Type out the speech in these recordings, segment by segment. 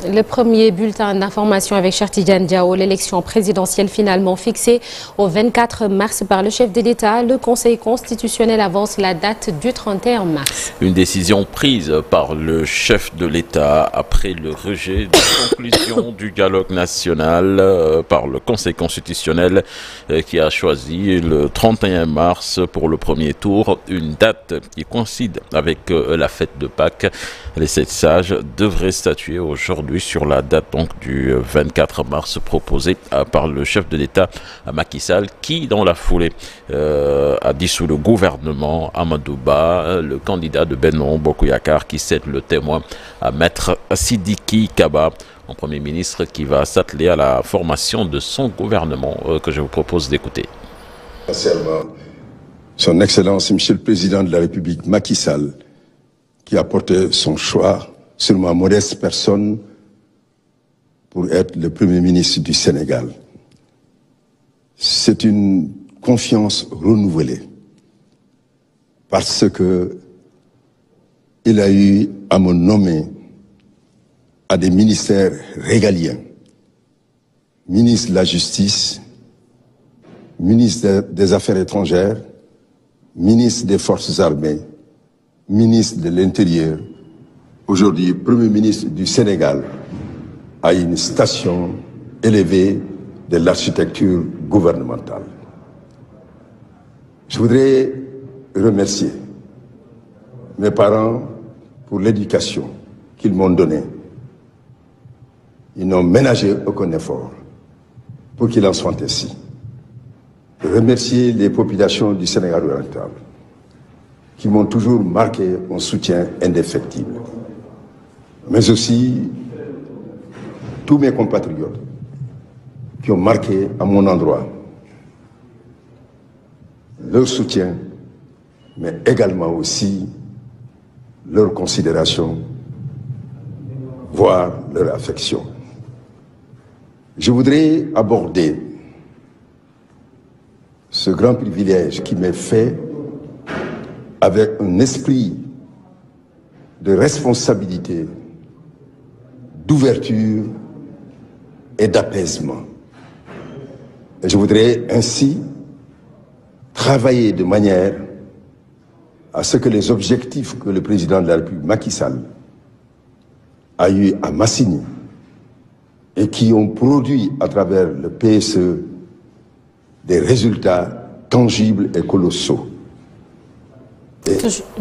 Le premier bulletin d'information avec Cheikh Tidiane Diao, l'élection présidentielle finalement fixée au 24 mars par le chef de l'État. Le Conseil constitutionnel avance la date du 31 mars. Une décision prise par le chef de l'État après le rejet des conclusions du dialogue national par le Conseil constitutionnel qui a choisi le 31 mars pour le premier tour, une date qui coïncide avec la fête de Pâques. Les 7 sages devraient statuer aujourd'hui sur la date donc du 24 mars proposée par le chef de l'État Macky Sall qui dans la foulée a dissous le gouvernement. Amadou Ba, le candidat de Benno Bokk Yakaar qui cède le témoin à Maître Sidiki Kaba, un premier ministre qui va s'atteler à la formation de son gouvernement que je vous propose d'écouter. Son Excellence, Monsieur le Président de la République Macky Sall, qui a porté son choix sur ma modeste personne pour être le Premier ministre du Sénégal. C'est une confiance renouvelée parce que il a eu à me nommer à des ministères régaliens, ministre de la Justice, ministre des Affaires étrangères, ministre des Forces armées, ministre de l'Intérieur, aujourd'hui Premier ministre du Sénégal, à une station élevée de l'architecture gouvernementale. Je voudrais remercier mes parents pour l'éducation qu'ils m'ont donnée. Ils n'ont ménagé aucun effort pour qu'il en soit ainsi. Remercier les populations du Sénégal oriental qui m'ont toujours marqué un soutien indéfectible, mais aussi tous mes compatriotes qui ont marqué à mon endroit leur soutien, mais également aussi leur considération, voire leur affection. Je voudrais aborder ce grand privilège qui m'est fait avec un esprit de responsabilité, d'ouverture et d'apaisement. Et je voudrais ainsi travailler de manière à ce que les objectifs que le président de la République, Macky Sall, a eu à m'assigner et qui ont produit à travers le PSE des résultats tangibles et colossaux.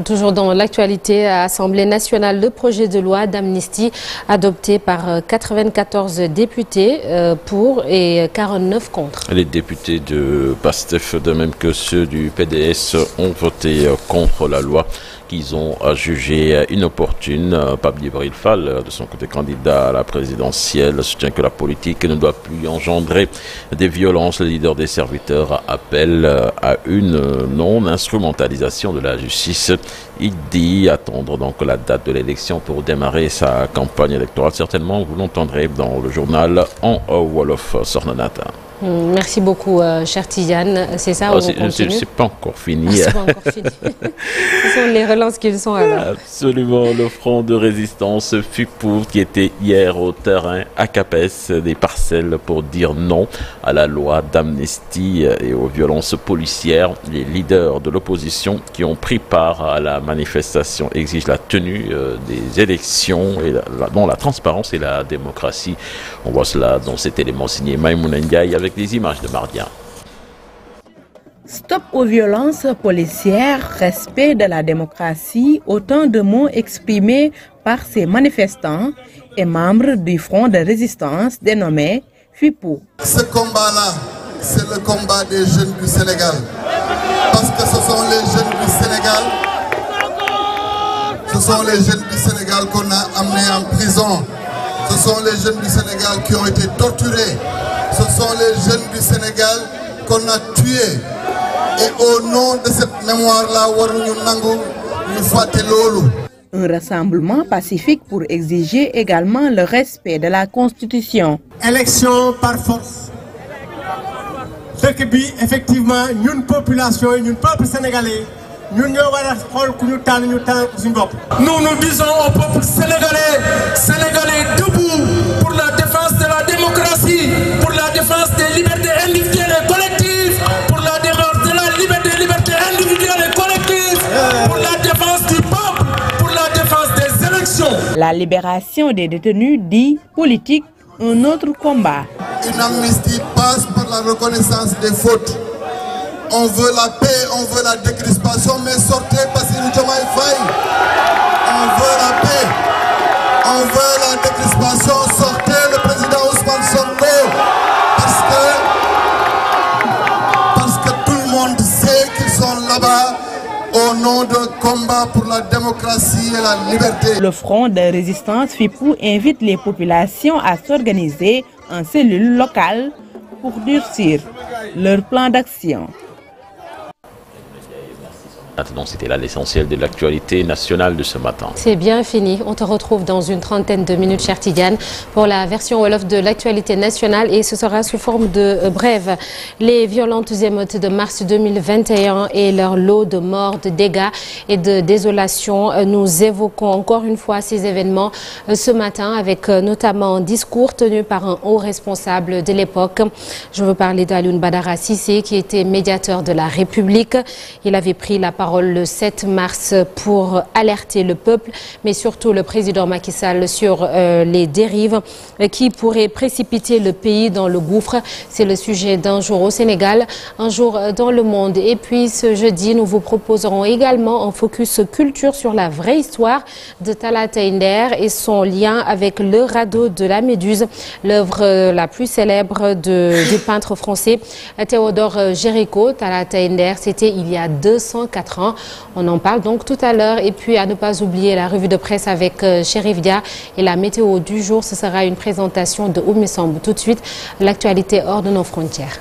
Toujours dans l'actualité, à l'Assemblée nationale, le projet de loi d'amnistie adopté par 94 députés pour et 49 contre. Les députés de PASTEF, de même que ceux du PDS, ont voté contre la loi qu'ils ont jugée inopportune. Pape Djibril Fall, de son côté candidat à la présidentielle, soutient que la politique ne doit plus engendrer des violences. Le leader des serviteurs appelle à une non-instrumentalisation de la justice. Il dit attendre donc la date de l'élection pour démarrer sa campagne électorale. Certainement, vous l'entendrez dans le journal en Wolof Sornanata. Merci beaucoup, cher Tidiane. C'est ça, on continue. C'est pas encore fini. C'est pas encore fini. Ce sont les relances qu'ils sont alors. Absolument. Le front de résistance FUPU qui était hier au terrain à Capes, des parcelles pour dire non à la loi d'amnistie et aux violences policières. Les leaders de l'opposition qui ont pris part à la manifestation exigent la tenue des élections et dans la transparence et la démocratie. On voit cela dans cet élément signé Maïmouna Ndiaye avec des images de Mardia. Stop aux violences policières, respect de la démocratie, autant de mots exprimés par ces manifestants et membres du front de résistance dénommé FUPU. Ce combat-là, c'est le combat des jeunes du Sénégal. Parce que ce sont les jeunes du Sénégal, qu'on a amenés en prison. Ce sont les jeunes du Sénégal qui ont été torturés. Ce sont les jeunes du Sénégal qu'on a tués. Et au nom de cette mémoire-là, un rassemblement pacifique pour exiger également le respect de la Constitution. Élection par force. Ce que effectivement, une population, un peuple sénégalais, nous nous disons au peuple sénégalais debout pour la défense de la démocratie, pour la défense des libertés individuelles et collectives, pour la défense de la liberté individuelle et collective, pour la défense du peuple, pour la défense des élections. La libération des détenus dit politique, un autre combat. Une amnistie passe par la reconnaissance des fautes. On veut la paix, on veut la décrispation, mais sortez Bassirou Diomaye Faye. On veut la paix, on veut la décrispation, sortez le président Ousmane Sonko. Parce que tout le monde sait qu'ils sont là-bas au nom d'un combat pour la démocratie et la liberté. Le Front de résistance FIPOU invite les populations à s'organiser en cellules locales pour durcir leur plan d'action. Donc c'était là l'essentiel de l'actualité nationale de ce matin. C'est bien fini. On te retrouve dans une trentaine de minutes, cher Tidiane, pour la version Wolof de l'actualité nationale et ce sera sous forme de brève. Les violentes émeutes de mars 2021 et leur lot de morts, de dégâts et de désolation. Nous évoquons encore une fois ces événements ce matin avec notamment un discours tenu par un haut responsable de l'époque. Je veux parler d'Alioune Badara Cissé qui était médiateur de la République. Il avait pris la parole le 7 mars pour alerter le peuple, mais surtout le président Macky Sall sur les dérives qui pourraient précipiter le pays dans le gouffre. C'est le sujet d'un jour au Sénégal, un jour dans le monde. Et puis ce jeudi, nous vous proposerons également un focus culture sur la vraie histoire de Talata Nder et son lien avec le radeau de la Méduse, l'œuvre la plus célèbre du peintre français Théodore Géricault. Talata Nder, c'était il y a 204 ans. On en parle donc tout à l'heure. Et puis à ne pas oublier la revue de presse avec Chérif Dia et la météo du jour. Ce sera une présentation de Oumé Samb. Tout de suite, l'actualité hors de nos frontières.